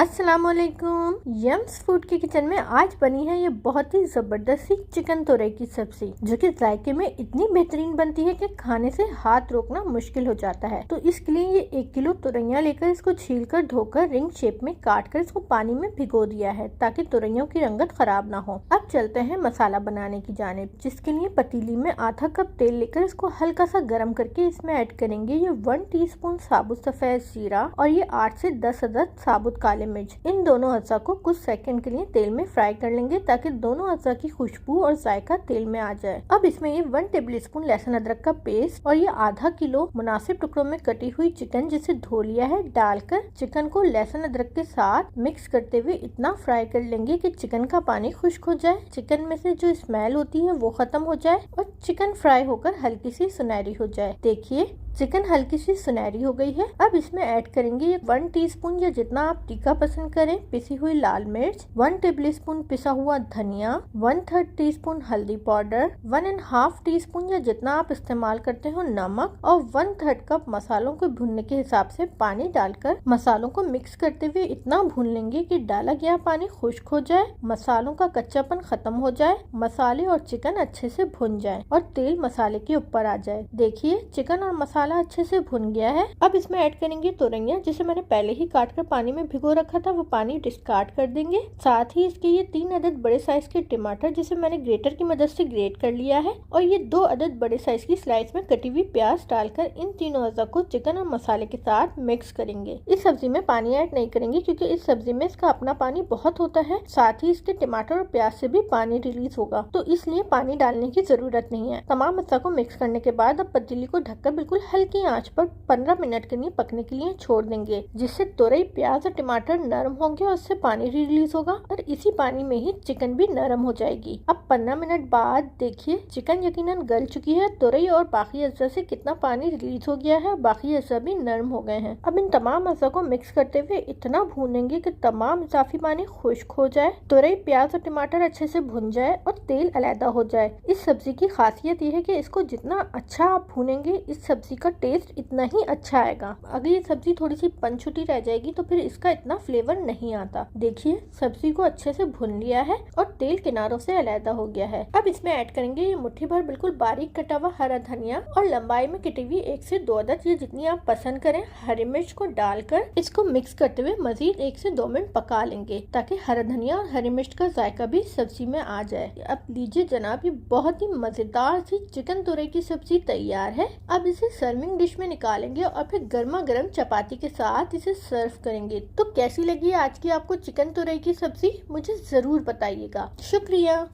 अस्सलामुअलैकुम। Young's food के kitchen में आज बनी है ये बहुत ही जबरदस्त सी चिकन तुरई की सब्जी, जो कि जायके में इतनी बेहतरीन बनती है कि खाने से हाथ रोकना मुश्किल हो जाता है। तो इसके लिए ये 1 किलो तुरैया लेकर इसको छीलकर धोकर रिंग शेप में काट कर इसको पानी में भिगो दिया है ताकि तुरैयों की रंगत खराब ना हो। अब चलते हैं मसाला बनाने की जानिब, जिसके लिए पतीली में आधा कप तेल लेकर इसको हल्का सा गर्म करके इसमें ऐड करेंगे ये 1 टीस्पून साबुत सफेद जीरा और ये 8 से 10 अदद साबुत काले मिर्च। इन दोनों अज्जा को कुछ सेकंड के लिए तेल में फ्राई कर लेंगे ताकि दोनों अज्जा की खुशबू और जायका तेल में आ जाए। अब इसमें ये 1 टेबलस्पून लहसुन अदरक का पेस्ट और ये आधा किलो मुनासिब टुकड़ों में कटी हुई चिकन जिसे धो लिया है डालकर चिकन को लहसुन अदरक के साथ मिक्स करते हुए इतना फ्राई कर लेंगे कि चिकन का पानी खुश्क हो जाए, चिकन में से जो स्मेल होती है वो खत्म हो जाए और चिकन फ्राई होकर हल्की सी सुनहरी हो जाए। देखिए चिकन हल्की सी सुनहरी हो गई है। अब इसमें ऐड करेंगे 1 टीस्पून या जितना आप तीखा पसंद करें पिसी हुई लाल मिर्च, 1 टेबलस्पून पिसा हुआ धनिया, 1/3 टीस्पून हल्दी पाउडर, 1.5 टीस्पून या जितना आप इस्तेमाल करते हो नमक और 1/3 कप मसालों को भूनने के हिसाब से पानी डालकर मसालों को मिक्स करते हुए इतना भून लेंगे कि डाला गया पानी खुश्क हो जाए, मसालों का कच्चापन खत्म हो जाए, मसाले और चिकन अच्छे से भुन जाए और तेल मसाले के ऊपर आ जाए। देखिए चिकन और मसाला अच्छे से भुन गया है। अब इसमें ऐड करेंगे तुरैया जिसे मैंने पहले ही काट कर पानी में भिगो रखा था, वो पानी डिस्कार्ड कर देंगे। साथ ही इसके ये 3 अदद बड़े साइज के टमाटर जिसे मैंने ग्रेटर की मदद से ग्रेट कर लिया है और ये 2 अदद बड़े साइज की स्लाइस में कटी हुई प्याज डालकर इन तीनों अज़ा को चिकन और मसाले के साथ मिक्स करेंगे। इस सब्जी में पानी ऐड नहीं करेंगे क्योंकि इस सब्जी में इसका अपना पानी बहुत होता है, साथ ही इसके टमाटर और प्याज से भी पानी रिलीज होगा, तो इसलिए पानी डालने की जरूरत नहीं है। तमाम अज़ा को मिक्स करने के बाद अब पतीली को ढककर बिल्कुल हल्की आंच पर 15 मिनट के लिए पकने के लिए छोड़ देंगे, जिससे तुरई प्याज और टमाटर नरम होंगे और उससे पानी रिलीज होगा और इसी पानी में ही चिकन भी नरम हो जाएगी। अब 15 मिनट बाद देखिए चिकन यकीनन गल चुकी है, तुरई और बाकी अज्जा से कितना पानी रिलीज हो गया है, बाकी अज्जा भी नरम हो गए हैं। अब इन तमाम अज्जा को मिक्स करते हुए इतना भूनेंगे कि तमाम इजाफी पानी खुश्क हो जाए, तुरई प्याज और टमाटर अच्छे से भुन जाए और तेल अलहदा हो जाए। इस सब्जी की खासियत ये है कि इसको जितना अच्छा आप भूनेंगे इस सब्जी का टेस्ट इतना ही अच्छा आएगा। अगर ये सब्जी थोड़ी सी पंचुटी रह जाएगी तो फिर इसका इतना फ्लेवर नहीं आता। देखिए सब्जी को अच्छे से भुन लिया है और तेल किनारों से अलहदा हो गया है। अब इसमें ऐड करेंगे ये मुट्ठी भर बिल्कुल बारीक कटा हुआ हरा धनिया और लंबाई में कटी हुई 1 से 2 अदद, ये जितनी आप पसंद करें, हरी मिर्च को डालकर इसको मिक्स करते हुए मजीद 1 से 2 मिनट पका लेंगे ताकि हरा धनिया और हरी मिर्च का जायका भी सब्जी में आ जाए। अब लीजिए जनाब, ये बहुत ही मजेदार सी चिकन तुरई की सब्जी तैयार है। अब इसे सर्विंग डिश में निकालेंगे और फिर गर्मा गर्म चपाती के साथ इसे सर्व करेंगे। तो कैसी लगी आज की आपको चिकन तुरई की सब्जी, मुझे जरूर बताइएगा। शुक्रिया।